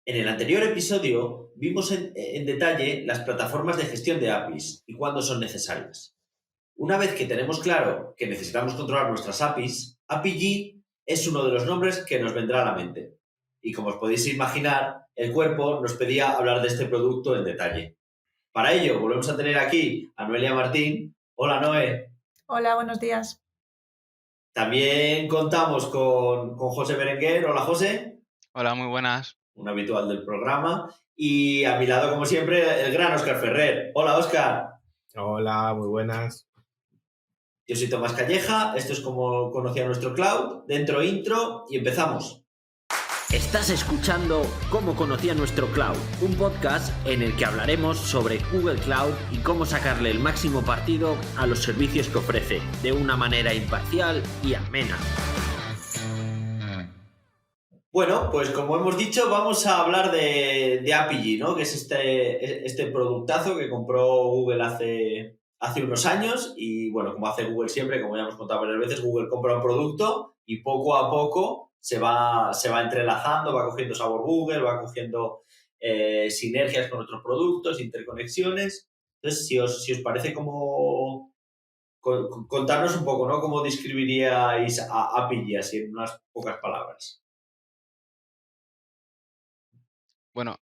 En el anterior episodio vimos en detalle las plataformas de gestión de APIs y cuándo son necesarias. Una vez que tenemos claro que necesitamos controlar nuestras APIs, API es uno de los nombres que nos vendrá a la mente. Y como os podéis imaginar, el cuerpo nos pedía hablar de este producto en detalle. Para ello, volvemos a tener aquí a Noelia Martín. Hola, Noé. Hola, buenos días. También contamos con José Berenguer. Hola, José, Hola, muy buenas. un habitual del programa. Y a mi lado, como siempre, el gran Óscar Ferrer. Hola, Óscar. Hola, muy buenas. Yo soy Tomás Calleja, esto es como conocía nuestro cloud, dentro intro y empezamos. Estás escuchando Cómo conocía nuestro cloud, un podcast en el que hablaremos sobre Google Cloud y cómo sacarle el máximo partido a los servicios que ofrece, de una manera imparcial y amena. Bueno, pues como hemos dicho, vamos a hablar de Apigee, ¿no? Que es este productazo que compró Google hace unos años y, bueno, como hace Google siempre, como ya hemos contado varias veces, Google compra un producto y poco a poco se va entrelazando, va cogiendo sabor Google, va cogiendo sinergias con otros productos, interconexiones. Entonces, si os parece, como contarnos un poco, ¿no? ¿Cómo describiríais a Apigee así en unas pocas palabras? Bueno,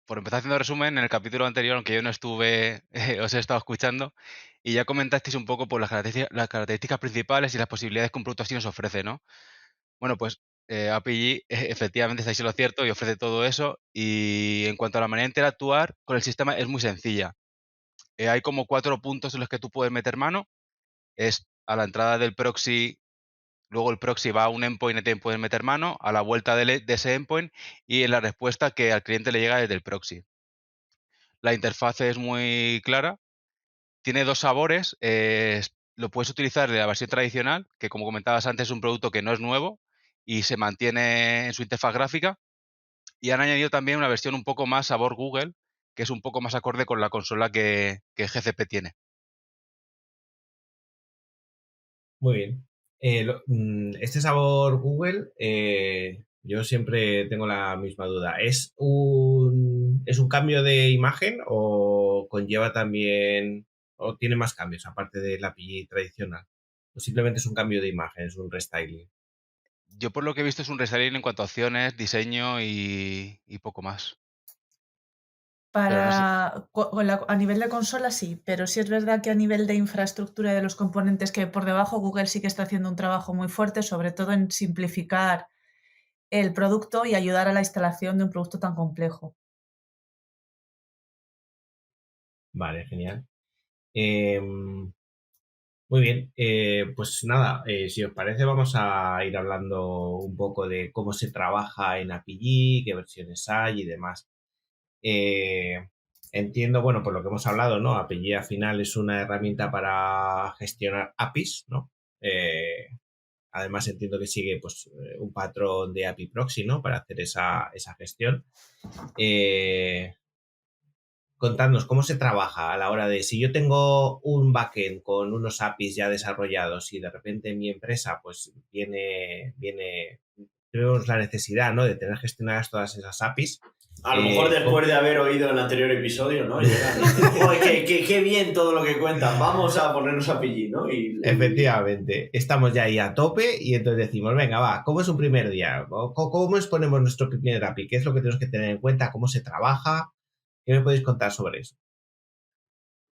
por empezar haciendo resumen, en el capítulo anterior, aunque yo no estuve, os he estado escuchando, y ya comentasteis un poco por las características principales y las posibilidades que un producto así nos ofrece, ¿no? Bueno, pues API efectivamente estáis en lo cierto y ofrece todo eso. Y en cuanto a la manera de interactuar con el sistema, es muy sencilla. Hay como 4 puntos en los que tú puedes meter mano. Es a la entrada del proxy. Luego el proxy va a un endpoint y te puedes meter mano, a la vuelta de ese endpoint y en la respuesta que al cliente le llega desde el proxy. La interfaz es muy clara, tiene 2 sabores, lo puedes utilizar de la versión tradicional, que como comentabas antes es un producto que no es nuevo y se mantiene en su interfaz gráfica, y han añadido también una versión un poco más sabor Google, que es un poco más acorde con la consola que GCP tiene. Muy bien. Este sabor Google, yo siempre tengo la misma duda. ¿Es un cambio de imagen o conlleva también, o tiene más cambios aparte del API tradicional? ¿O simplemente es un cambio de imagen, es un restyling? Yo por lo que he visto es un restyling en cuanto a opciones, diseño y poco más. Pero no sé. A nivel de consola sí, pero sí es verdad que a nivel de infraestructura de los componentes que hay por debajo, Google sí que está haciendo un trabajo muy fuerte, sobre todo en simplificar el producto y ayudar a la instalación de un producto tan complejo. Vale, genial. Em, Muy bien, pues nada, si os parece vamos a ir hablando un poco de cómo se trabaja en API, qué versiones hay y demás. Eh, Entiendo, bueno, por lo que hemos hablado, ¿no? API al final es una herramienta para gestionar APIs, ¿no? Además entiendo que sigue pues un patrón de API Proxy, ¿no? Para hacer esa gestión. Eh, Contadnos cómo se trabaja a la hora de si yo tengo un backend con unos APIs ya desarrollados y de repente mi empresa pues tenemos la necesidad, ¿no? De tener gestionadas todas esas APIs. A lo mejor después de haber oído el anterior episodio, ¿no? Llegan y dicen, joder, qué bien todo lo que cuentan, vamos a ponernos a pillir, ¿no? Efectivamente, estamos ya ahí a tope y entonces decimos, venga, va, ¿cómo es un primer día? ¿Cómo exponemos nuestro primer API? ¿Qué es lo que tenemos que tener en cuenta? ¿Cómo se trabaja? ¿Qué me podéis contar sobre eso?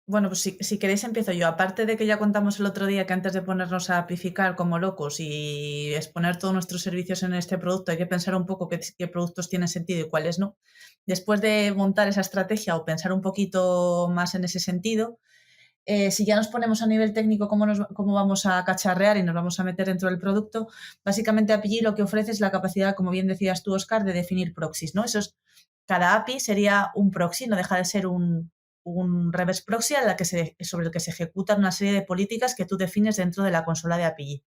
Bueno, pues si queréis empiezo yo. Aparte de que ya contamos el otro día que antes de ponernos a apificar como locos y exponer todos nuestros servicios en este producto, hay que pensar un poco qué productos tienen sentido y cuáles no. Después de montar esa estrategia o pensar un poquito más en ese sentido, si ya nos ponemos a nivel técnico cómo vamos a cacharrear y nos vamos a meter dentro del producto, básicamente API lo que ofrece es la capacidad, como bien decías tú, Oscar, de definir proxies, ¿no? Cada API sería un proxy, no deja de ser un reverse proxy sobre el que se ejecutan una serie de políticas que tú defines dentro de la consola de API.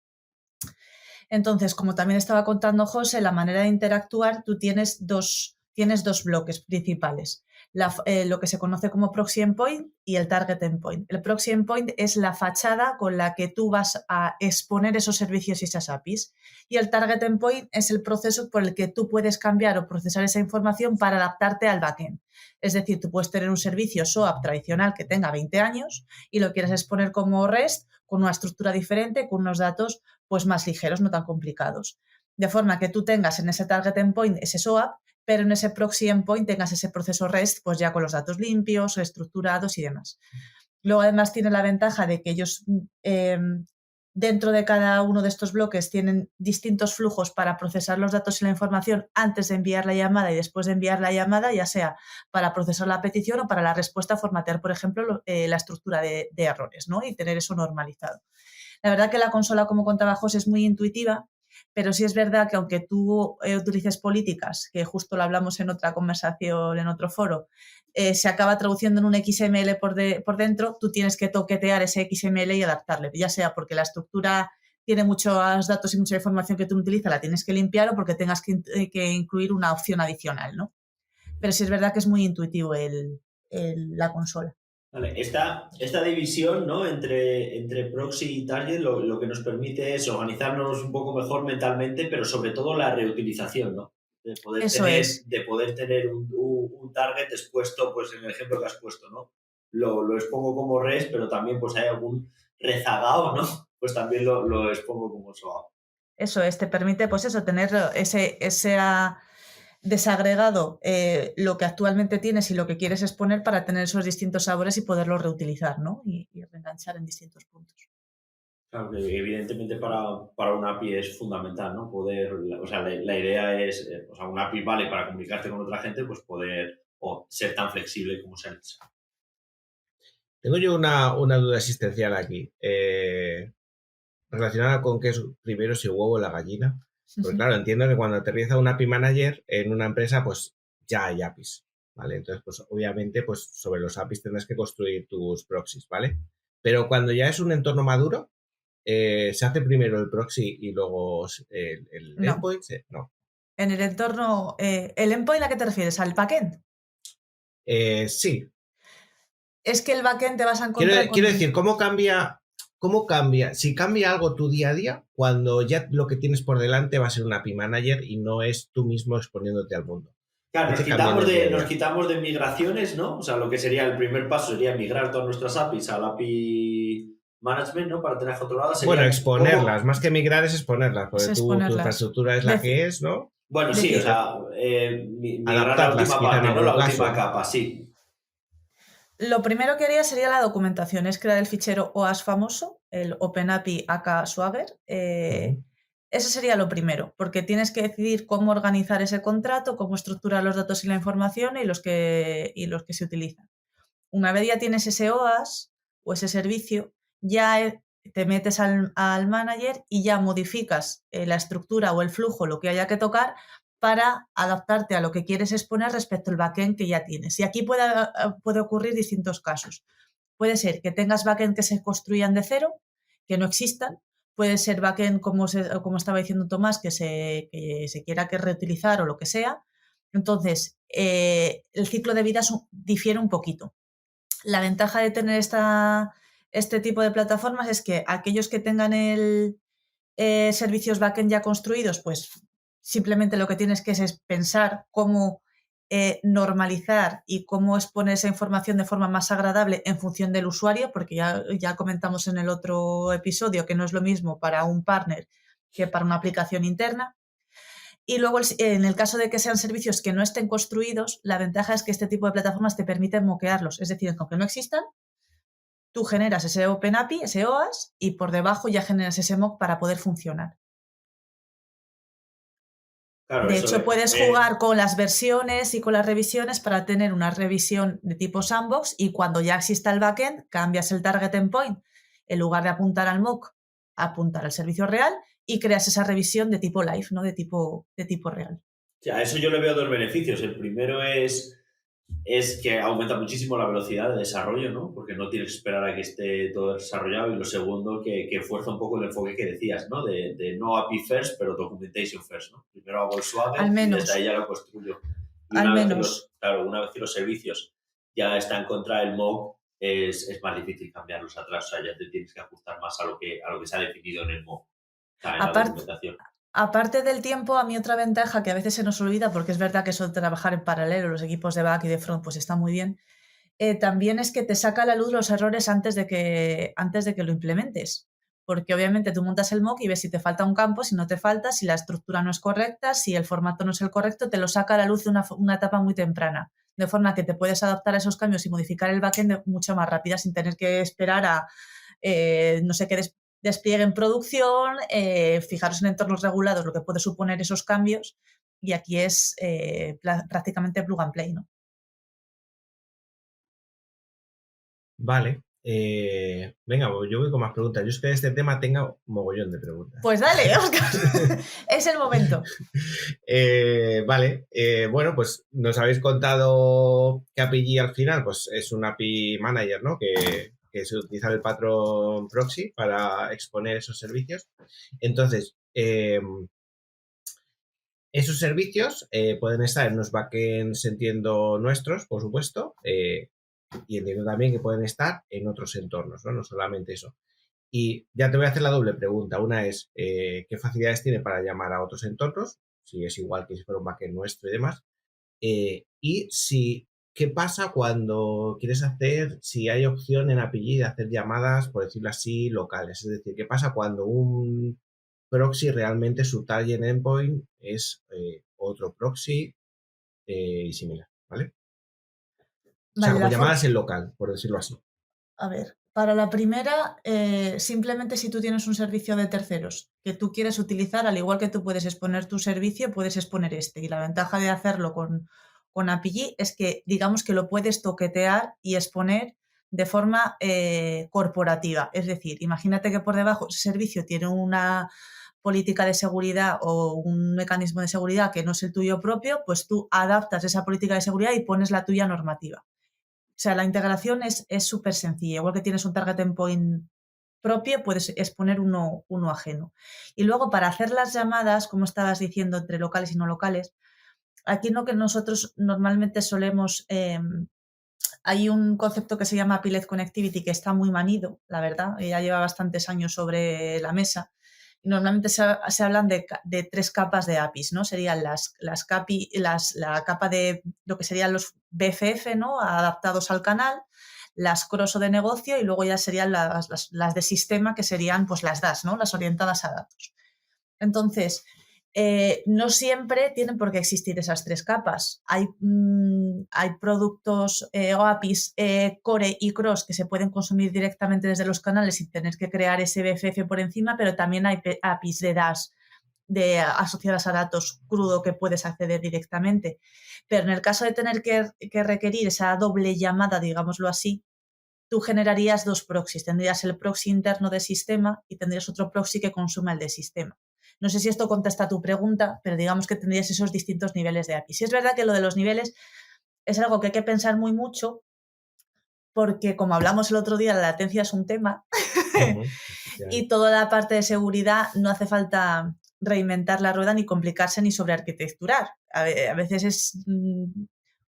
Entonces, como también estaba contando José, la manera de interactuar, tú tienes dos tienes dos bloques principales. Lo que se conoce como proxy endpoint y el target endpoint. El proxy endpoint es la fachada con la que tú vas a exponer esos servicios y esas APIs. Y el target endpoint es el proceso por el que tú puedes cambiar o procesar esa información para adaptarte al backend. Es decir, tú puedes tener un servicio SOAP tradicional que tenga 20 años y lo quieres exponer como REST con una estructura diferente, con unos datos pues más ligeros, no tan complicados. De forma que tú tengas en ese target endpoint ese SOAP, pero en ese proxy endpoint tengas ese proceso REST pues ya con los datos limpios, estructurados y demás. Luego además tiene la ventaja de que ellos dentro de cada uno de estos bloques tienen distintos flujos para procesar los datos y la información antes de enviar la llamada y después de enviar la llamada, ya sea para procesar la petición o para la respuesta formatear, por ejemplo, la estructura de errores, ¿no? Y tener eso normalizado. La verdad que la consola, como contaba José, es muy intuitiva, pero sí es verdad que aunque tú utilices políticas, que justo lo hablamos en otra conversación, en otro foro, se acaba traduciendo en un XML por dentro, tú tienes que toquetear ese XML y adaptarle, ya sea porque la estructura tiene muchos datos y mucha información que tú no utilizas, la tienes que limpiar o porque tengas que incluir una opción adicional, ¿no? Pero sí es verdad que es muy intuitivo la consola. Vale, esta división, ¿no? entre proxy y target lo que nos permite es organizarnos un poco mejor mentalmente, pero sobre todo la reutilización, ¿no? De poder tener un target expuesto, pues en el ejemplo que has puesto, ¿no? Lo expongo como REST, pero también pues hay algún rezagado, ¿no? Pues también lo expongo como SOAP. Eso es, te permite pues eso, tener ese desagregado lo que actualmente tienes y lo que quieres exponer para tener esos distintos sabores y poderlos reutilizar, ¿no? Y reenganchar en distintos puntos. Claro, que evidentemente para una API es fundamental, ¿no? Poder, o sea, la idea es, o sea, una API vale para comunicarte con otra gente, pues poder ser tan flexible como sea necesario. Tengo yo una duda existencial aquí, relacionada con qué es primero, si el huevo o la gallina. Porque claro, entiendo que cuando aterriza un API Manager en una empresa, pues ya hay APIs, ¿vale? Entonces, pues obviamente, pues sobre los APIs tendrás que construir tus proxies, ¿vale? Pero cuando ya es un entorno maduro, ¿se hace primero el proxy y luego el endpoint? No. En el entorno, ¿el endpoint a qué te refieres? ¿Al backend? Sí. Es que el backend te vas a encontrar Quiero decir, ¿cómo cambia? Si cambia algo tu día a día, cuando ya lo que tienes por delante va a ser un API Manager y no es tú mismo exponiéndote al mundo? Claro, nos quitamos de migraciones, ¿no? O sea, lo que sería el primer paso sería migrar todas nuestras APIs al API Management, ¿no? Para tener controladas. Bueno, exponerlas, más que migrar es exponerlas, porque tu infraestructura es la que es, ¿no? Bueno, sí, o sea, migrar la última parte, ¿no? La última capa, sí. Lo primero que haría sería la documentación, es crear el fichero OAS famoso, el OpenAPI aka Swagger. Eso sería lo primero, porque tienes que decidir cómo organizar ese contrato, cómo estructurar los datos y la información y los que se utilizan. Una vez ya tienes ese OAS o ese servicio, ya te metes al manager y ya modificas la estructura o el flujo, lo que haya que tocar, para adaptarte a lo que quieres exponer respecto al backend que ya tienes. Y aquí puede ocurrir distintos casos. Puede ser que tengas backend que se construyan de cero, que no existan. Puede ser backend, como estaba diciendo Tomás, que se quiera reutilizar o lo que sea. Entonces, el ciclo de vida difiere un poquito. La ventaja de tener este tipo de plataformas es que aquellos que tengan servicios backend ya construidos, pues simplemente lo que tienes que es pensar cómo normalizar y cómo exponer esa información de forma más agradable en función del usuario, porque ya comentamos en el otro episodio que no es lo mismo para un partner que para una aplicación interna. Y luego, en el caso de que sean servicios que no estén construidos, la ventaja es que este tipo de plataformas te permiten moquearlos. Es decir, aunque no existan, tú generas ese OpenAPI, ese OAS, y por debajo ya generas ese mock para poder funcionar. Claro, de hecho, puedes jugar con las versiones y con las revisiones para tener una revisión de tipo sandbox y cuando ya exista el backend, cambias el target endpoint. En lugar de apuntar al mock, apuntar al servicio real y creas esa revisión de tipo live, ¿no? De tipo real. A eso yo le veo dos beneficios. El primero es que aumenta muchísimo la velocidad de desarrollo, ¿no? Porque no tienes que esperar a que esté todo desarrollado. Y lo segundo, que fuerza un poco el enfoque que decías, ¿no? De no API first, pero documentation first, ¿no? Primero hago el Swagger y desde ahí ya lo construyo. Y Al una vez menos. una vez que los servicios ya están contra el MOOC, es más difícil cambiarlos atrás. O sea, ya te tienes que ajustar más a lo que se ha definido en el MOOC, o sea, en la Aparte, documentación. aparte del tiempo, a mí otra ventaja que a veces se nos olvida, porque es verdad que eso de trabajar en paralelo, los equipos de back y de front, pues está muy bien, también es que te saca a la luz los errores antes de que lo implementes. Porque obviamente tú montas el mock y ves si te falta un campo, si no te falta, si la estructura no es correcta, si el formato no es el correcto, te lo saca a la luz de una etapa muy temprana. De forma que te puedes adaptar a esos cambios y modificar el backend mucho más rápida sin tener que esperar a no sé qué despliegue en producción, fijaros en entornos regulados lo que puede suponer esos cambios. Y aquí es prácticamente plug and play, ¿no? Vale. Venga, yo voy con más preguntas. Yo es que de este tema tengo un mogollón de preguntas. Pues dale, Óscar. Es el momento. Vale. Bueno, pues nos habéis contado que API al final pues es un API Manager, ¿no? Que se utiliza el patrón proxy para exponer esos servicios. Entonces, esos servicios pueden estar en los backends, entiendo, nuestros, por supuesto, y entiendo también que pueden estar en otros entornos, ¿no? No solamente eso. Y ya te voy a hacer la doble pregunta. Una es, ¿qué facilidades tiene para llamar a otros entornos? Si es igual que si fuera un backend nuestro y demás. Y ¿qué pasa cuando quieres si hay opción en API de hacer llamadas, por decirlo así, locales? Es decir, ¿qué pasa cuando un proxy realmente su target endpoint es otro proxy y similar, ¿vale? O sea, Vale, como llamadas en local, por decirlo así. A ver, para la primera, simplemente si tú tienes un servicio de terceros que tú quieres utilizar, al igual que tú puedes exponer tu servicio, puedes exponer este. Y la ventaja de hacerlo con API es que, digamos que lo puedes toquetear y exponer de forma corporativa. Es decir, imagínate que por debajo ese servicio tiene una política de seguridad o un mecanismo de seguridad que no es el tuyo propio, pues tú adaptas esa política de seguridad y pones la tuya normativa. O sea, la integración es súper sencilla. Igual que tienes un target endpoint propio, puedes exponer uno ajeno. Y luego, para hacer las llamadas, como estabas diciendo, entre locales y no locales, aquí lo que nosotros normalmente solemos... hay un concepto que se llama API-led Connectivity que está muy manido, la verdad, ya lleva bastantes años sobre la mesa. Y normalmente se hablan de 3 capas de APIs, ¿no? Serían la capa de lo que serían los BFF, ¿no? Adaptados al canal, las cross o de negocio y luego ya serían las de sistema, que serían pues las DAS, ¿no? Las orientadas a datos. Entonces, no siempre tienen por qué existir esas 3 capas. Hay productos o APIs core y cross que se pueden consumir directamente desde los canales sin tener que crear ese BFF por encima, pero también hay APIs de DAS asociadas a datos crudo que puedes acceder directamente. Pero en el caso de tener que requerir esa doble llamada, digámoslo así, tú generarías 2 proxies. Tendrías el proxy interno de sistema y tendrías otro proxy que consuma el de sistema. No sé si esto contesta a tu pregunta, pero digamos que tendrías esos distintos niveles de API. Sí es verdad que lo de los niveles es algo que hay que pensar muy mucho porque, como hablamos el otro día, la latencia es un tema y toda la parte de seguridad no hace falta reinventar la rueda ni complicarse ni sobrearquitecturar. A veces es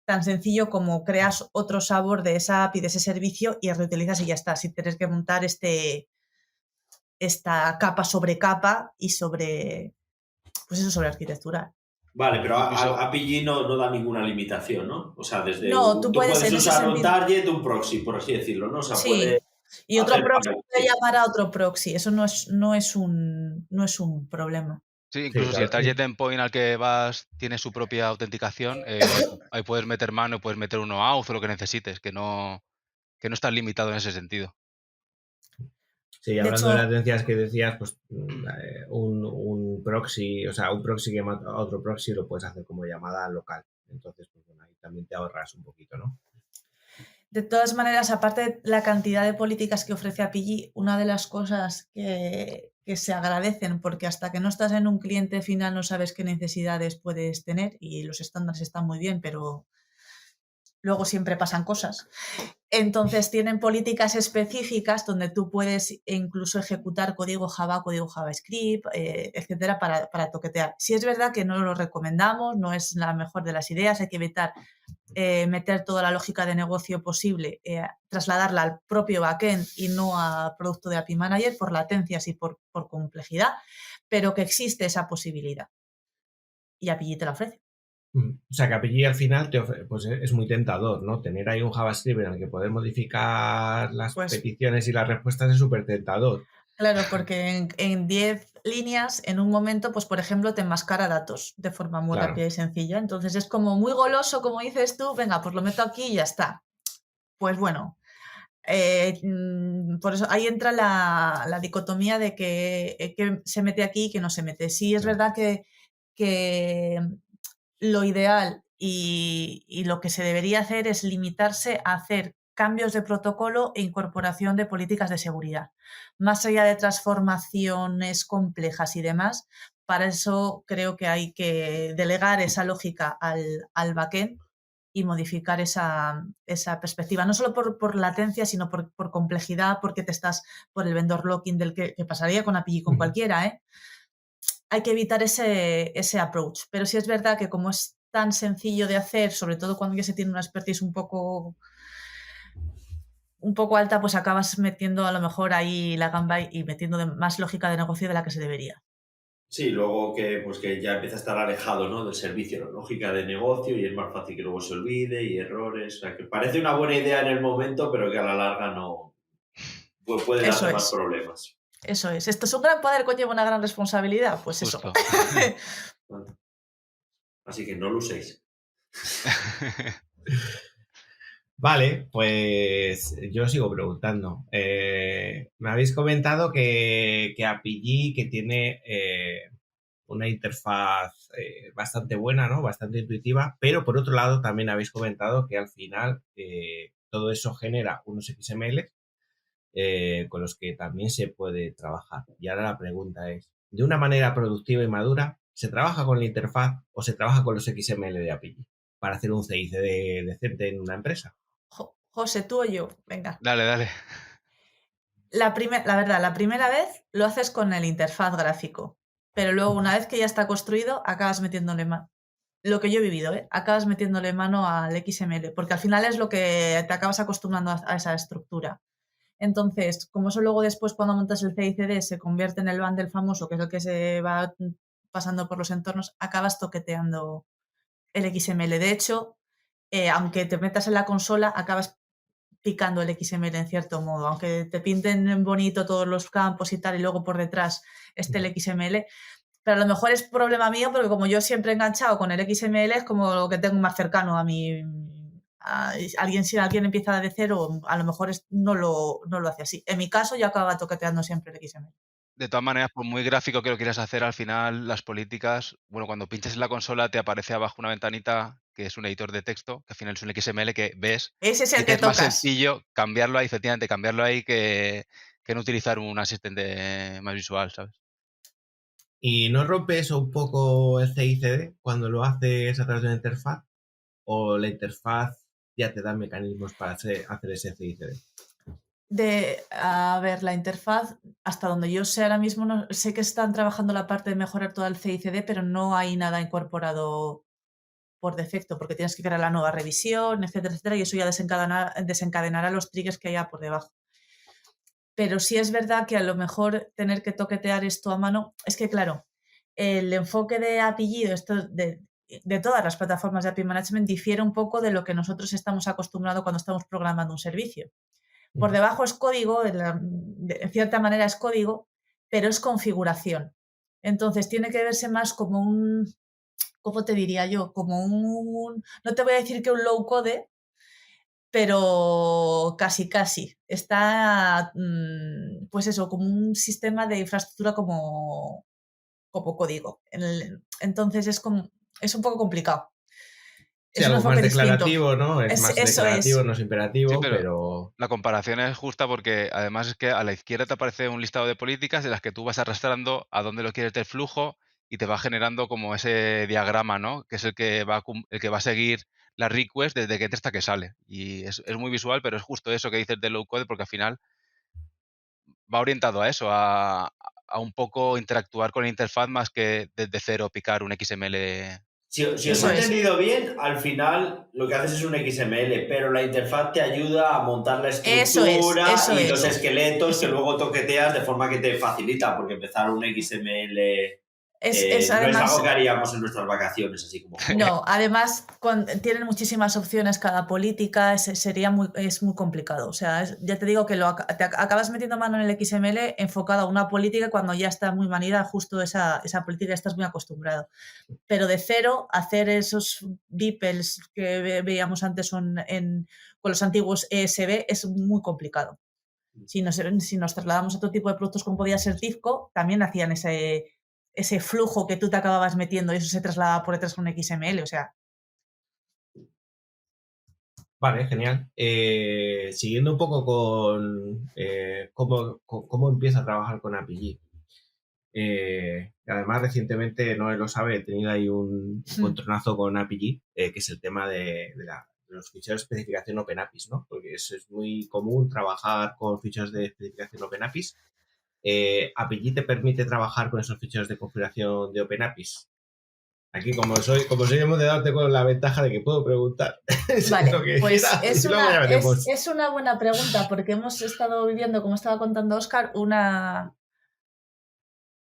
tan sencillo como creas otro sabor de esa API, de ese servicio y reutilizas y ya está, sin tener que montar esta capa sobre capa y sobre arquitectura. Vale, pero Incluso, API no da ninguna limitación, ¿no? O sea, No, tú puedes en ese usar un sentido. target, un proxy, por así decirlo, ¿no? O sea, Sí. Y otro hacer proxy puede sí. llamar a otro proxy. Eso no es un problema. sí, incluso si el claro. target endpoint al que vas tiene su propia autenticación, ahí puedes meter mano, puedes meter uno auth o lo que necesites, que no estás limitado en ese sentido. Sí, De hablando de hecho, latencias que decías, pues un proxy, o sea, un proxy que mata a otro proxy lo puedes hacer como llamada local. Entonces, pues bueno, ahí también te ahorras un poquito, ¿no? de todas maneras, aparte de la cantidad de políticas que ofrece API, una de las cosas que se agradecen, porque hasta que no estás en un cliente final no sabes qué necesidades puedes tener y los estándares están muy bien, pero luego siempre pasan cosas. Entonces tienen políticas específicas donde tú puedes incluso ejecutar código Java, código JavaScript, etcétera, para toquetear. Sí es verdad que no lo recomendamos, no es la mejor de las ideas, hay que evitar meter toda la lógica de negocio posible, trasladarla al propio backend y no a producto de API Manager por latencias y por complejidad, pero que existe esa posibilidad. Y API te la ofrece. O sea, que API al final pues es muy tentador, ¿no? Tener ahí un JavaScript en el que poder modificar las Pues, peticiones y las respuestas es súper tentador. claro, porque en 10 líneas, en un momento, pues por ejemplo, te enmascara datos de forma muy Claro. rápida y sencilla. Entonces es como muy goloso, como dices tú, venga, pues lo meto aquí y ya está. Pues bueno, por eso ahí entra la dicotomía de que se mete aquí y que no se mete. Sí, es Claro. verdad que lo ideal y lo que se debería hacer es limitarse a hacer cambios de protocolo e incorporación de políticas de seguridad. Más allá de transformaciones complejas y demás, para eso creo que hay que delegar esa lógica al backend y modificar esa perspectiva, no solo por latencia, sino por complejidad, porque te estás por el vendor locking del que pasaría con API con cualquiera, ¿eh? Hay que evitar ese approach. Pero sí es verdad que como es tan sencillo de hacer, sobre todo cuando ya se tiene una expertise un poco alta, pues acabas metiendo a lo mejor ahí la gamba y metiendo más lógica de negocio de la que se debería. Sí, luego que ya empieza a estar alejado, ¿no?, del servicio, la lógica de negocio, y es más fácil que luego se olvide y errores. O sea, que parece una buena idea en el momento, pero que a la larga no puede Eso darte más es. problemas. Eso es. Esto es un gran poder, conlleva una gran responsabilidad. Pues Justo. Vale. Así que no lo uséis. Vale, pues yo sigo preguntando. Me habéis comentado que API que tiene una interfaz bastante buena, ¿no? Bastante intuitiva, pero por otro lado también habéis comentado que al final todo eso genera unos XML con los que también se puede trabajar. Y ahora la pregunta es, ¿de una manera productiva y madura se trabaja con la interfaz o se trabaja con los XML de API para hacer un CICD decente en una empresa? José, tú o yo, venga. Dale. La verdad, la primera vez lo haces con el interfaz gráfico, pero luego una vez que ya está construido, acabas metiéndole mano. Lo que yo he vivido, acabas metiéndole mano al XML, porque al final es lo que te acabas acostumbrando a esa estructura. Entonces, como eso luego después cuando montas el CICD se convierte en el bundle famoso, que es el que se va pasando por los entornos, acabas toqueteando el XML. De hecho, aunque te metas en la consola, acabas picando el XML en cierto modo, aunque te pinten bonito todos los campos y tal, y luego por detrás esté el XML. Pero a lo mejor es problema mío, porque como yo siempre he enganchado con el XML, es como lo que tengo más cercano a mí. Si alguien empieza de cero, a lo mejor no lo hace así. En mi caso, yo acababa toqueteando siempre el XML. De todas maneras, por muy gráfico que lo quieras hacer, al final las políticas, bueno, cuando pinches en la consola te aparece abajo una ventanita que es un editor de texto, que al final es un XML que ves, Ese es y el que que es más tocas. sencillo cambiarlo ahí, efectivamente, cambiarlo ahí que no utilizar un asistente más visual, ¿sabes? ¿Y no rompe eso un poco el CICD cuando lo haces a través de una interfaz? ¿O la interfaz ya te da mecanismos para hacer ese CICD? A ver, la interfaz, hasta donde yo sé ahora mismo, no, sé que están trabajando la parte de mejorar todo el CICD, pero no hay nada incorporado por defecto, porque tienes que crear la nueva revisión, etcétera, etcétera, y eso ya desencadenará los triggers que haya por debajo. Pero sí es verdad que a lo mejor tener que toquetear esto a mano, es que claro, el enfoque de API, de todas las plataformas de API Management, difiere un poco de lo que nosotros estamos acostumbrados cuando estamos programando un servicio. Por debajo es código, en cierta manera es código, pero es configuración. Entonces tiene que verse más como ¿cómo te diría yo? No te voy a decir que un low code, pero casi. Está, pues eso, como un sistema de infraestructura como código. Entonces es un poco complicado. Sí, Es un algo más enfoque distinto. declarativo, ¿no? Es más Eso declarativo, es. no es Sí, imperativo, pero pero... la comparación es justa porque además es que a la izquierda te aparece un listado de políticas de las que tú vas arrastrando a dónde lo quieres del flujo y te va generando como ese diagrama, ¿no? Que es el que va a seguir la request desde que entra hasta que sale. Y es muy visual, pero es justo eso que dices de low code, porque al final va orientado a eso, a un poco interactuar con la interfaz más que desde cero picar un XML. Si os Eso he es. entendido bien, al final lo que haces es un XML, pero la interfaz te ayuda a montar la estructura Eso y es. los esqueletos Eso. que luego toqueteas de forma que te facilita, porque empezar un XML Es no es además, algo que haríamos en nuestras vacaciones, así como... no, además tienen muchísimas opciones cada política, es muy complicado. O sea, ya te digo que te acabas metiendo mano en el XML enfocado a una política cuando ya está muy manida justo esa política, estás muy acostumbrado. Pero de cero, hacer esos DeepLs que veíamos antes con los antiguos ESB es muy complicado. Si nos trasladamos a otro tipo de productos como podía ser Tifco, también hacían ese flujo que tú te acababas metiendo y eso se trasladaba por detrás con un XML, o sea. Vale, genial. Siguiendo un poco con cómo empieza a trabajar con API. Además, recientemente, Noé lo sabe, he tenido ahí un encontronazo con API, que es el tema de los ficheros de especificación OpenAPIs, ¿no? Porque es muy común trabajar con ficheros de especificación OpenAPIs. API te permite trabajar con esos ficheros de configuración de OpenAPIs. Aquí, como soy moderador, tengo la ventaja de que puedo preguntar. Vale, pues es una buena pregunta, porque hemos estado viviendo, como estaba contando Óscar,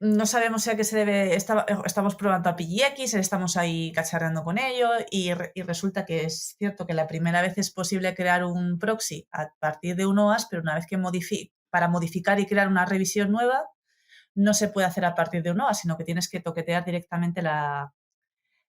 no sabemos a qué se debe, estamos probando API-X, estamos ahí cacharreando con ello y resulta que es cierto que la primera vez es posible crear un proxy a partir de un OAS, pero una vez que para modificar y crear una revisión nueva, no se puede hacer a partir de un OAS, sino que tienes que toquetear directamente la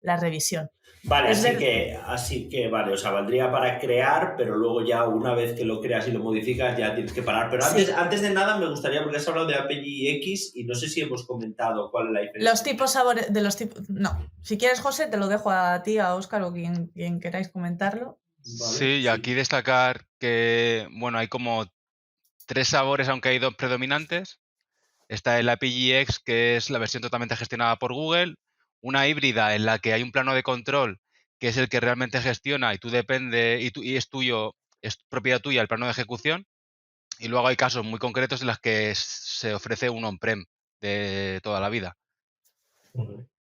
revisión. Vale, así que vale, o sea, valdría para crear, pero luego ya una vez que lo creas y lo modificas ya tienes que parar. Pero antes de nada me gustaría, porque has hablado de API-X y no sé si hemos comentado cuál es la diferencia. Los tipos de los tipos... No, si quieres, José, te lo dejo a ti, a Óscar o quien queráis comentarlo. Vale, sí, y aquí destacar que, bueno, hay como 3 sabores, aunque hay 2 predominantes. Está el API-X, que es la versión totalmente gestionada por Google, una híbrida en la que hay un plano de control que es el que realmente gestiona y tú depende y es tuyo, es propiedad tuya el plano de ejecución, y luego hay casos muy concretos en los que se ofrece un on-prem de toda la vida.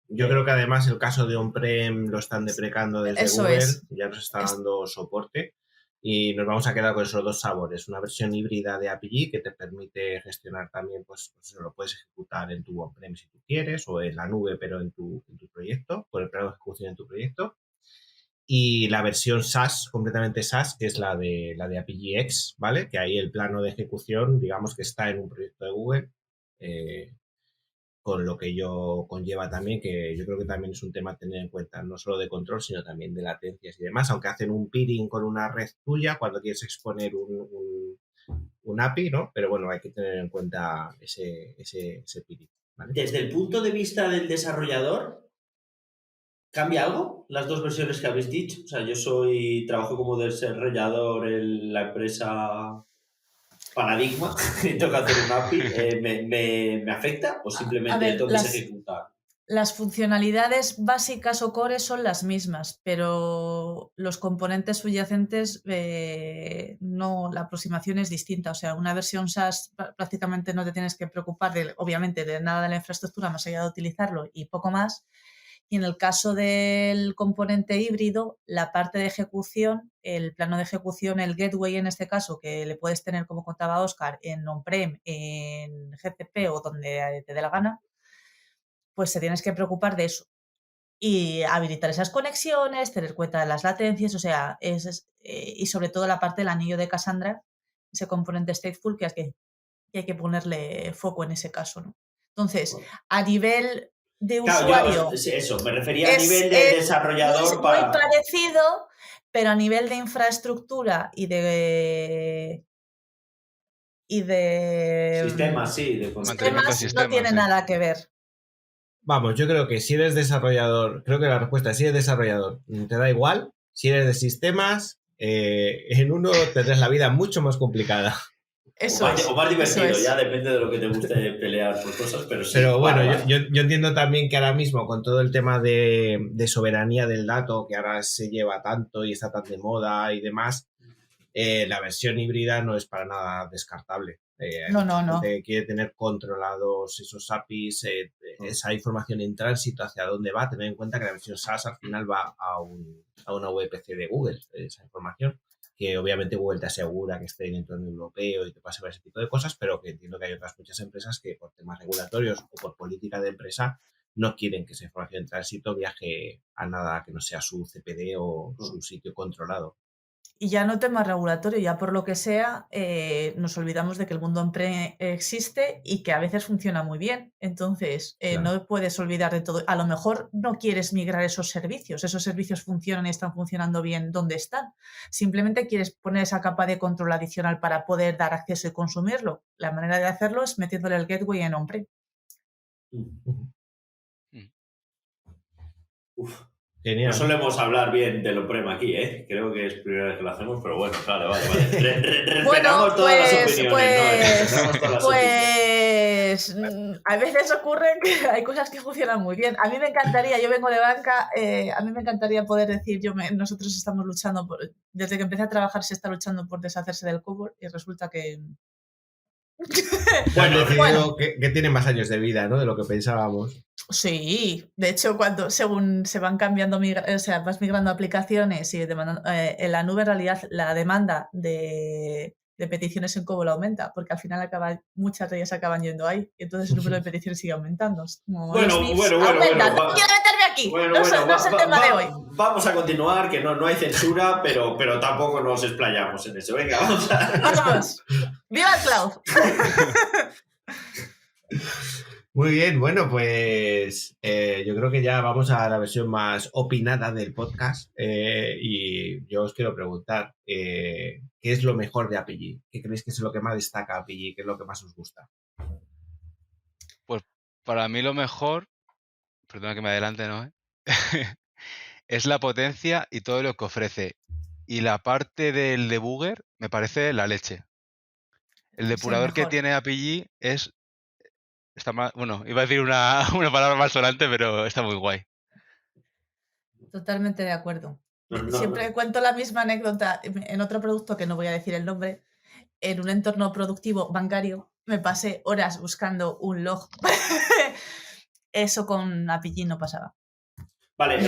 Yo creo que además el caso de on-prem lo están deprecando desde Google, ya nos está dando soporte. Y nos vamos a quedar con esos 2 sabores. Una versión híbrida de API que te permite gestionar también, pues lo puedes ejecutar en tu on-prem si tú quieres, o en la nube, pero en tu proyecto, con el plano de ejecución en tu proyecto. Y la versión SaaS, completamente SaaS, que es la de API-X, ¿vale? Que ahí el plano de ejecución, digamos que está en un proyecto de Google, con lo que ello conlleva también, que yo creo que también es un tema a tener en cuenta, no solo de control, sino también de latencias y demás, aunque hacen un peering con una red tuya cuando quieres exponer un API, ¿no? Pero bueno, hay que tener en cuenta ese peering, ¿vale? Desde el punto de vista del desarrollador, ¿cambia algo las 2 versiones que habéis dicho? O sea, trabajo como desarrollador en la empresa Paradigma y tengo que hacer un API, ¿me afecta o simplemente tengo que ejecutar? Las funcionalidades básicas o core son las mismas, pero los componentes subyacentes no, la aproximación es distinta. O sea, una versión SaaS prácticamente no te tienes que preocupar obviamente de nada de la infraestructura más allá de utilizarlo y poco más. Y en el caso del componente híbrido, la parte de ejecución, el plano de ejecución, el gateway en este caso, que le puedes tener, como contaba Óscar, en on-prem, en GCP o donde te dé la gana, pues te tienes que preocupar de eso. Y habilitar esas conexiones, tener cuenta de las latencias, o sea, y sobre todo la parte del anillo de Cassandra, ese componente stateful que hay que ponerle foco en ese caso, ¿no? Entonces, a nivel de usuario... Eso, me refería a nivel de desarrollador. Muy parecido, pero a nivel de infraestructura y de sistemas, sí, de sistemas no tiene nada que ver. Vamos, yo creo que si eres desarrollador, creo que la respuesta es si eres desarrollador, te da igual. Si eres de sistemas, en uno tendrás la vida mucho más complicada. Eso es. O más Eso divertido, es. ya depende de lo que te guste pelear por cosas, pero sí. Pero bueno, vale. yo entiendo también que ahora mismo con todo el tema de soberanía del dato, que ahora se lleva tanto y está tan de moda y demás, la versión híbrida no es para nada descartable. Hay No, mucha no, no. gente que quiere tener controlados esos APIs, esa información en tránsito, hacia dónde va. Tener en cuenta que la versión SaaS al final va a una VPC de Google, esa información, que obviamente Google te asegura que esté en el entorno europeo y que pase por ese tipo de cosas, pero que entiendo que hay otras muchas empresas que por temas regulatorios o por política de empresa no quieren que esa información en tránsito viaje a nada que no sea su CPD o su sitio controlado. Y ya no tema regulatorio, ya por lo que sea, nos olvidamos de que el mundo existe y que a veces funciona muy bien. Entonces, Claro. no puedes olvidar de todo. A lo mejor no quieres migrar esos servicios funcionan y están funcionando bien donde están. Simplemente quieres poner esa capa de control adicional para poder dar acceso y consumirlo. La manera de hacerlo es metiéndole el gateway en on-prem. Uf. Genial. No solemos hablar bien del on-prem aquí, ¿eh? Creo que es primera vez que lo hacemos, pero bueno, vale. Respetamos todas las opiniones, ¿no? Respetamos todas las opiniones. A veces ocurre que hay cosas que funcionan muy bien. A mí me encantaría, yo vengo de banca, a mí me encantaría poder decir, nosotros estamos luchando desde que empecé a trabajar se está luchando por deshacerse del COBOL y resulta que... Han decidido que tiene más años de vida, ¿no? De lo que pensábamos. Sí, de hecho, según se van cambiando, vas migrando aplicaciones y en la nube, en realidad, la demanda de peticiones en COBOL aumenta, porque al final muchas de ellas acaban yendo ahí, y entonces el número de peticiones sigue aumentando. Bueno, no quiero meterme aquí, no es el tema de hoy. Vamos a continuar, que no hay censura, pero tampoco nos explayamos en eso. Venga, vamos a... Vamos, ¡viva el cloud! Muy bien, bueno, pues yo creo que ya vamos a la versión más opinada del podcast y yo os quiero preguntar, ¿qué es lo mejor de Apigee? ¿Qué creéis que es lo que más destaca Apigee? ¿Qué es lo que más os gusta? Pues para mí lo mejor, perdona que me adelante, ¿no? Es la potencia y todo lo que ofrece. Y la parte del debugger me parece la leche. El depurador que tiene Apigee está más, bueno, iba a decir una palabra más sonante, pero está muy guay. Totalmente de acuerdo. Siempre cuento la misma anécdota en otro producto que no voy a decir el nombre. En un entorno productivo bancario me pasé horas buscando un log. Eso con Apigee no pasaba. Vale,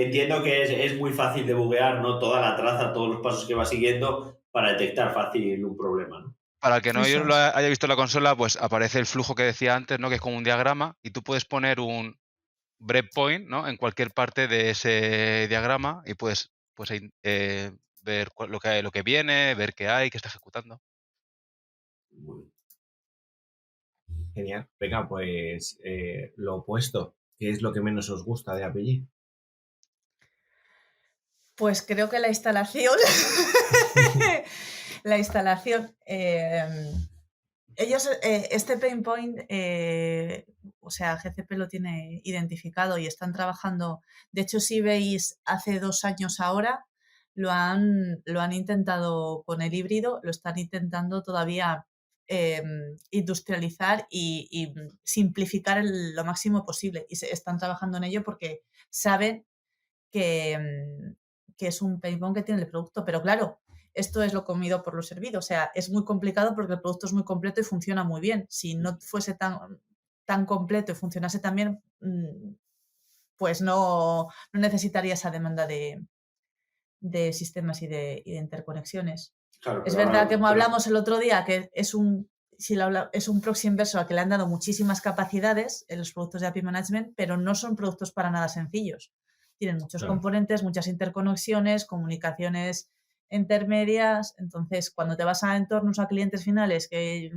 entiendo que es muy fácil de buguear, ¿no? Toda la traza, todos los pasos que va siguiendo para detectar fácil un problema, ¿no? Para el que no lo haya visto en la consola, pues aparece el flujo que decía antes, ¿no? Que es como un diagrama y tú puedes poner un breakpoint, ¿no? En cualquier parte de ese diagrama y puedes ver lo que viene, ver qué hay, qué está ejecutando. Genial. Venga, pues lo opuesto. ¿Qué es lo que menos os gusta de Apigee? Pues creo que la instalación. La instalación. Ellos, este pain point, o sea, GCP lo tiene identificado y están trabajando. De hecho, si veis hace 2 años ahora, lo han intentado con el híbrido, lo están intentando todavía industrializar y simplificar lo máximo posible. Y están trabajando en ello porque saben que es un pain point que tiene el producto. Pero claro, esto es lo comido por lo servido. O sea, es muy complicado porque el producto es muy completo y funciona muy bien. Si no fuese tan completo y funcionase tan bien, pues no necesitaría esa demanda de sistemas y de interconexiones. Claro, es verdad que hablamos el otro día que es un proxy inverso al que le han dado muchísimas capacidades en los productos de API Management, pero no son productos para nada sencillos. Tienen muchos componentes, muchas interconexiones, comunicaciones intermedias. Entonces, cuando te vas a entornos, a clientes finales, que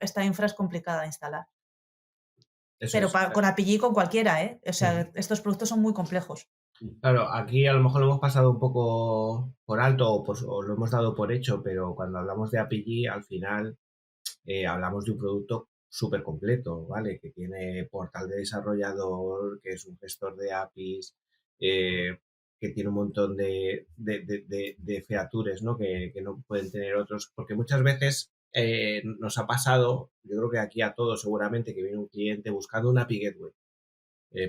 esta infra es complicada de instalar. Pero con Apigee, con cualquiera, ¿eh? O sea, estos productos son muy complejos. Claro, aquí a lo mejor lo hemos pasado un poco por alto o lo hemos dado por hecho, pero cuando hablamos de Apigee, al final hablamos de un producto súper completo, ¿vale? Que tiene portal de desarrollador, que es un gestor de APIs, que tiene un montón de features, ¿no? Que no pueden tener otros, porque muchas veces nos ha pasado, yo creo que aquí a todos seguramente, que viene un cliente buscando una API Gateway,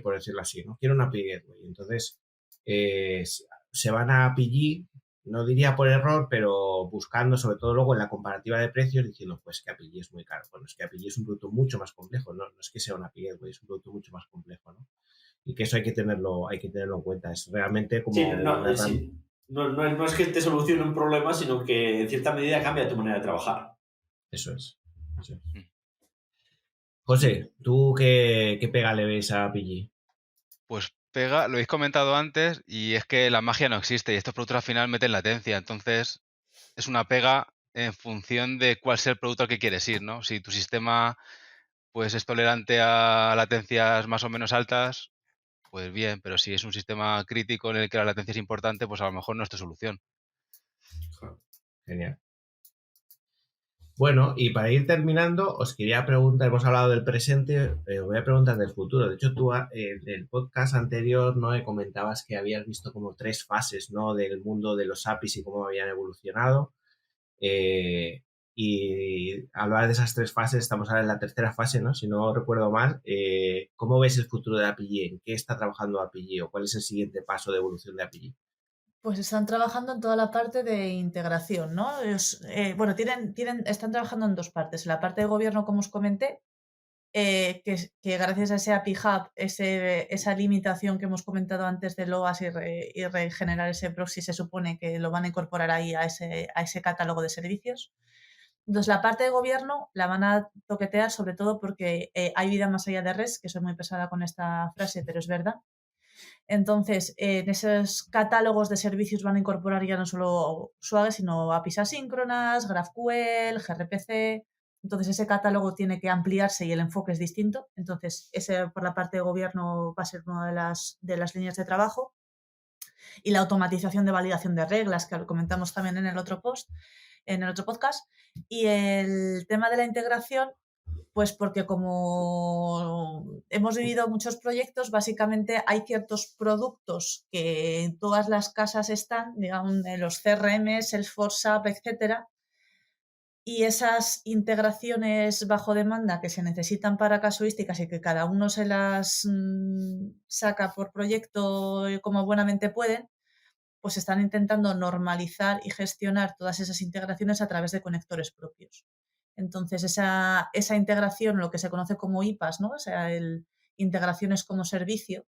por decirlo así, ¿no? Quiero una API Gateway. Entonces, se van a API, no diría por error, pero buscando, sobre todo luego en la comparativa de precios, diciendo, pues que API es muy caro. Bueno, es que API es un producto mucho más complejo, no es que sea una API Gateway, es un producto mucho más complejo, ¿no? Y que eso hay que tenerlo en cuenta. Es realmente como Sí, una herramienta. sí. No es que te solucione un problema, sino que en cierta medida cambia tu manera de trabajar. Eso es. Mm. José, ¿tú qué pega le ves a PG? Pues pega, lo habéis comentado antes, y es que la magia no existe y estos productos al final meten latencia. Entonces, es una pega en función de cuál sea el producto al que quieres ir, ¿no? Si tu sistema pues es tolerante a latencias más o menos altas, pues bien, pero si es un sistema crítico en el que la latencia es importante, pues a lo mejor no es tu solución. Genial. Bueno, y para ir terminando, os quería preguntar, hemos hablado del presente, os voy a preguntar del futuro. De hecho, tú en el podcast anterior, ¿no? Comentabas que habías visto como 3 fases, ¿no? Del mundo de los APIs y cómo habían evolucionado. Y hablabas de esas 3 fases, estamos ahora en la tercera fase, ¿no? Si no recuerdo mal. ¿Cómo ves el futuro de API? ¿En qué está trabajando API? ¿O cuál es el siguiente paso de evolución de API? Pues están trabajando en toda la parte de integración, ¿no? Bueno, están trabajando en 2 partes. En la parte de gobierno, como os comenté, que gracias a ese API Hub, esa limitación que hemos comentado antes del OAS y regenerar ese proxy, se supone que lo van a incorporar ahí a ese catálogo de servicios. Entonces, la parte de gobierno la van a toquetear sobre todo porque hay vida más allá de REST, que soy muy pesada con esta frase, pero es verdad. Entonces, en esos catálogos de servicios van a incorporar ya no solo Swagger, sino APIs asíncronas, GraphQL, gRPC. Entonces, ese catálogo tiene que ampliarse y el enfoque es distinto. Entonces, ese por la parte de gobierno va a ser una de las líneas de trabajo. Y la automatización de validación de reglas, que lo comentamos también en el otro podcast. Y el tema de la integración, pues porque como hemos vivido muchos proyectos, básicamente hay ciertos productos que en todas las casas están, digamos, en los CRM, Salesforce, SAP, etcétera, y esas integraciones bajo demanda que se necesitan para casuísticas y que cada uno se las saca por proyecto como buenamente pueden, pues están intentando normalizar y gestionar todas esas integraciones a través de conectores propios. Entonces, esa integración, lo que se conoce como IPAS, ¿no? O sea, integraciones como servicio,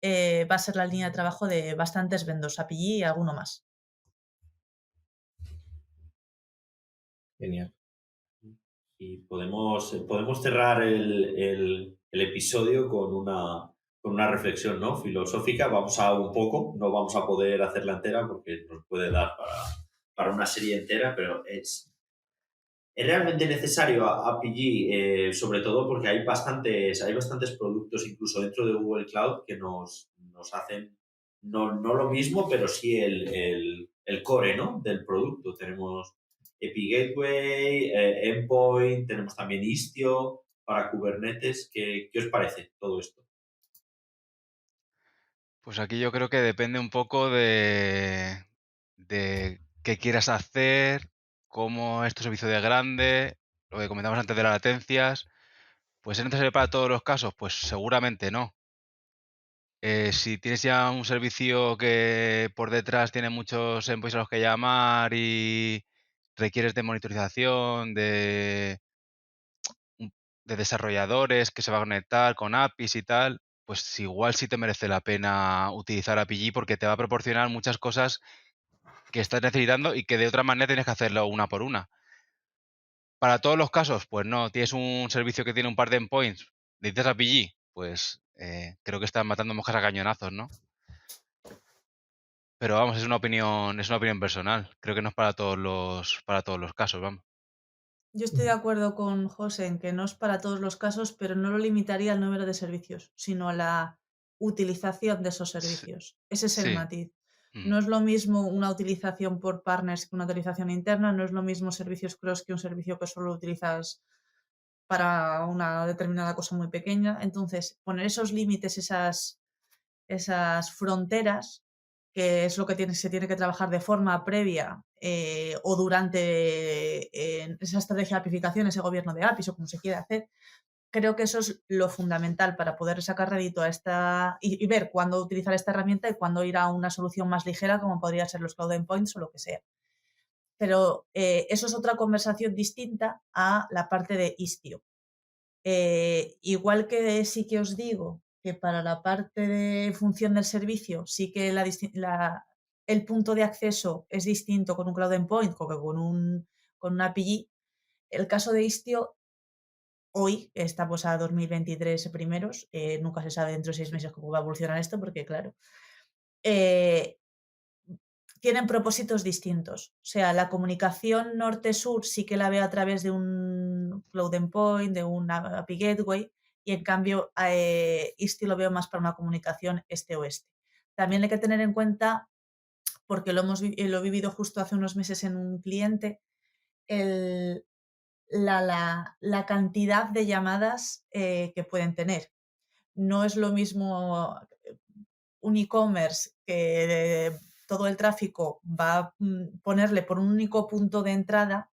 va a ser la línea de trabajo de bastantes vendors, API y alguno más. Genial. Y podemos cerrar el episodio con una reflexión, ¿no? Filosófica. Vamos a un poco, no vamos a poder hacerla entera porque nos puede dar para una serie entera, pero es realmente necesario API, sobre todo porque hay bastantes productos, incluso dentro de Google Cloud, que nos hacen no lo mismo, pero sí el core, ¿no? Del producto. Tenemos API Gateway, Endpoint, tenemos también Istio para Kubernetes. ¿Qué os parece todo esto? Pues aquí yo creo que depende un poco de qué quieras hacer, cómo es tu servicio de grande, lo que comentamos antes de las latencias. Pues ¿es necesario para todos los casos? Pues seguramente no. Si tienes ya un servicio que por detrás tiene muchos endpoints a los que llamar y requieres de monitorización, de desarrolladores que se van a conectar con APIs y tal, pues igual sí te merece la pena utilizar API porque te va a proporcionar muchas cosas que estás necesitando y que de otra manera tienes que hacerlo una por una. Para todos los casos, pues no. Tienes un servicio que tiene un par de endpoints, necesitas API, pues creo que están matando moscas a cañonazos, ¿no? Pero vamos, es una opinión personal. Creo que no es para todos los casos, vamos. Yo estoy de acuerdo con José en que no es para todos los casos, pero no lo limitaría al número de servicios, sino a la utilización de esos Sí, servicios. Ese es el sí. matiz. Mm. No es lo mismo una utilización por partners que una utilización interna, no es lo mismo servicios cross que un servicio que solo utilizas para una determinada cosa muy pequeña. Entonces, poner esos límites, esas fronteras, que es lo que se tiene que trabajar de forma previa o durante esa estrategia de apificación, ese gobierno de APIs o como se quiera hacer. Creo que eso es lo fundamental para poder sacar rédito a esta y ver cuándo utilizar esta herramienta y cuándo ir a una solución más ligera, como podría ser los Cloud Endpoints o lo que sea. Pero eso es otra conversación distinta a la parte de Istio. Igual que sí que os digo que para la parte de función del servicio sí que el punto de acceso es distinto con un Cloud Endpoint que con una API. El caso de Istio hoy estamos a 2023 primeros, nunca se sabe dentro de 6 meses cómo va a evolucionar esto porque claro, tienen propósitos distintos. O sea, la comunicación norte-sur sí que la veo a través de un Cloud Endpoint, de un API Gateway, y en cambio Istio lo veo más para una comunicación este-oeste. También hay que tener en cuenta, porque lo he vivido justo hace unos meses en un cliente, la cantidad de llamadas que pueden tener. No es lo mismo un e-commerce que todo el tráfico va a ponerle por un único punto de entrada,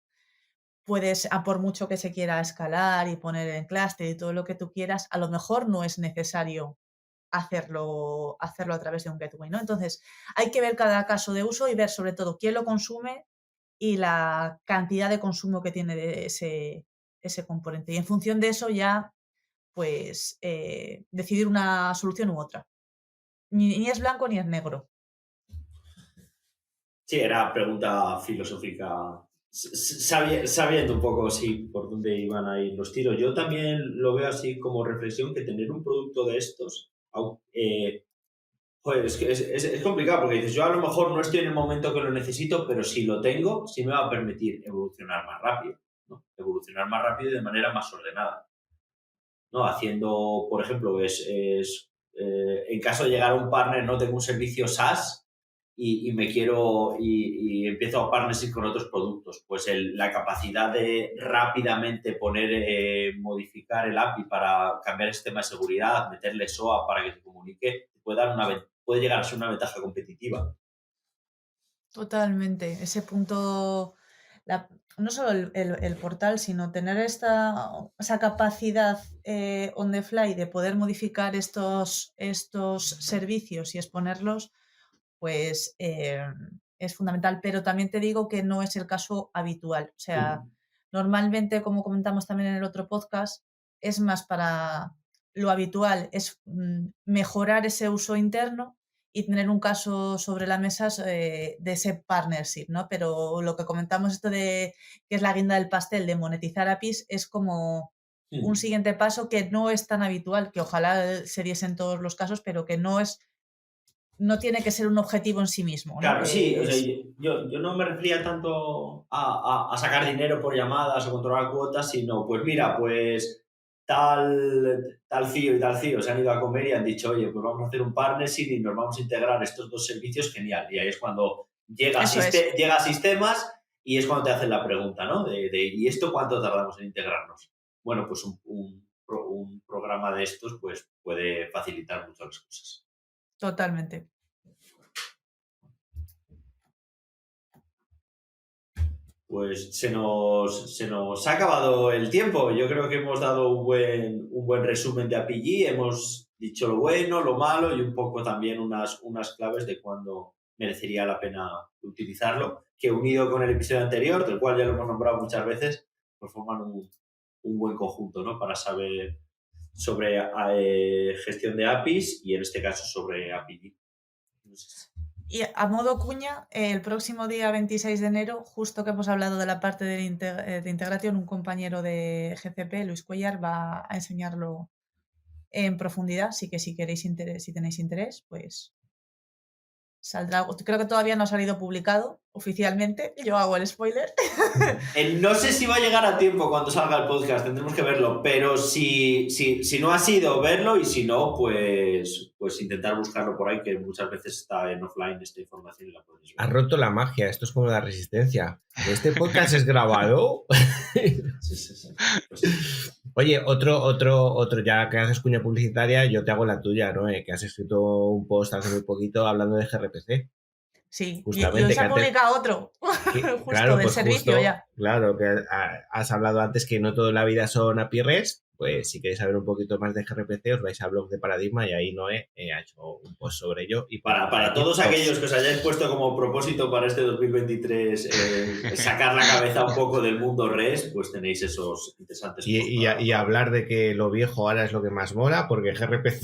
puedes, a por mucho que se quiera escalar y poner en clúster y todo lo que tú quieras, a lo mejor no es necesario hacerlo a través de un gateway, ¿no? Entonces, hay que ver cada caso de uso y ver sobre todo quién lo consume y la cantidad de consumo que tiene de ese componente. Y en función de eso ya, pues, decidir una solución u otra. Ni es blanco ni es negro. Sí, era pregunta filosófica, sabiendo un poco sí, por dónde iban a ir los tiros. Yo también lo veo así como reflexión que tener un producto de estos, joder, es complicado porque dices, yo a lo mejor no estoy en el momento que lo necesito, pero si lo tengo, sí me va a permitir evolucionar más rápido, ¿no? Evolucionar más rápido y de manera más ordenada, ¿no? Haciendo, por ejemplo, en caso de llegar a un partner, no tengo un servicio SaaS y me quiero y empiezo a partnership con otros productos, pues la capacidad de rápidamente modificar el API para cambiar el sistema de seguridad, meterle SOA para que se comunique, puede llegar a ser una ventaja competitiva. Totalmente. Ese punto, no solo el portal, sino tener esa capacidad on the fly de poder modificar estos servicios y exponerlos, pues es fundamental. Pero también te digo que no es el caso habitual. O sea, normalmente, como comentamos también en el otro podcast, es más para lo habitual, es mejorar ese uso interno y tener un caso sobre la mesa de ese partnership, ¿no? Pero lo que comentamos esto de que es la guinda del pastel de monetizar APIs es como un siguiente paso que no es tan habitual, que ojalá se diese en todos los casos, pero que no tiene que ser un objetivo en sí mismo, ¿no? Claro, sí, o sea, yo no me refería tanto a sacar dinero por llamadas o controlar cuotas, sino, pues mira, pues tal CIO y tal CIO se han ido a comer y han dicho, oye, pues vamos a hacer un partnership y nos vamos a integrar estos dos servicios, genial. Y ahí es cuando llega a sistemas y es cuando te hacen la pregunta, ¿no? ¿Y esto cuánto tardamos en integrarnos? Bueno, pues un programa de estos pues puede facilitar muchas las cosas. Totalmente. Pues se nos ha acabado el tiempo. Yo creo que hemos dado un buen resumen de API. Hemos dicho lo bueno, lo malo y un poco también unas claves de cuándo merecería la pena utilizarlo, que unido con el episodio anterior, del cual ya lo hemos nombrado muchas veces, pues forman un buen conjunto, ¿no? Para saber sobre gestión de APIs y en este caso sobre API. Y a modo cuña, el próximo día 26 de enero, justo que hemos hablado de la parte de integración, un compañero de GCP, Luis Cuellar, va a enseñarlo en profundidad, así que si tenéis interés, pues saldrá. Creo que todavía no ha salido publicado oficialmente, yo hago el spoiler. No sé si va a llegar a tiempo cuando salga el podcast, tendremos que verlo, pero si no ha sido, verlo, y si no, pues intentar buscarlo por ahí, que muchas veces está en offline esta información y la podéis ver. Has roto la magia, esto es como la Resistencia. ¿Este podcast es grabado? Sí. Pues sí. Oye, otro, ya que haces cuña publicitaria, yo te hago la tuya, ¿no? Que has escrito un post hace muy poquito hablando de gRPC. Sí, y Justamente, hoy que se ha antes, publicado otro, justo claro, del pues servicio justo, ya. claro, que has hablado antes que no toda la vida son API REST, pues si queréis saber un poquito más de gRPC, os vais a blog de Paradigma y ahí Noé ha hecho un post sobre ello. Y Para todos aquellos que os hayáis puesto como propósito para este 2023 sacar la cabeza un poco del mundo REST, pues tenéis esos interesantes posts y hablar de que lo viejo ahora es lo que más mola, porque gRPC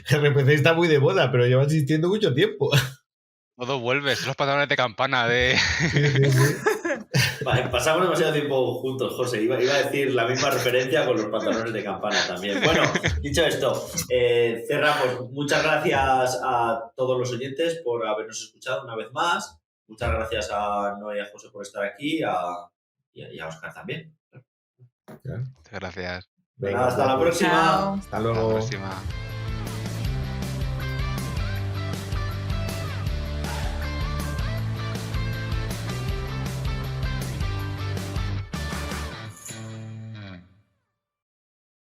gRPC está muy de moda, pero lleva existiendo mucho tiempo. Todo vuelve, son los pantalones de campana de... Sí. Vale, pasamos demasiado tiempo juntos, José. Iba a decir la misma referencia con los pantalones de campana también. Bueno, dicho esto, cerramos. Muchas gracias a todos los oyentes por habernos escuchado una vez más. Muchas gracias a Noé y a José por estar aquí y a Oscar también. Muchas gracias. Venga, hasta la próxima. Chao. Hasta Hasta luego. la próxima.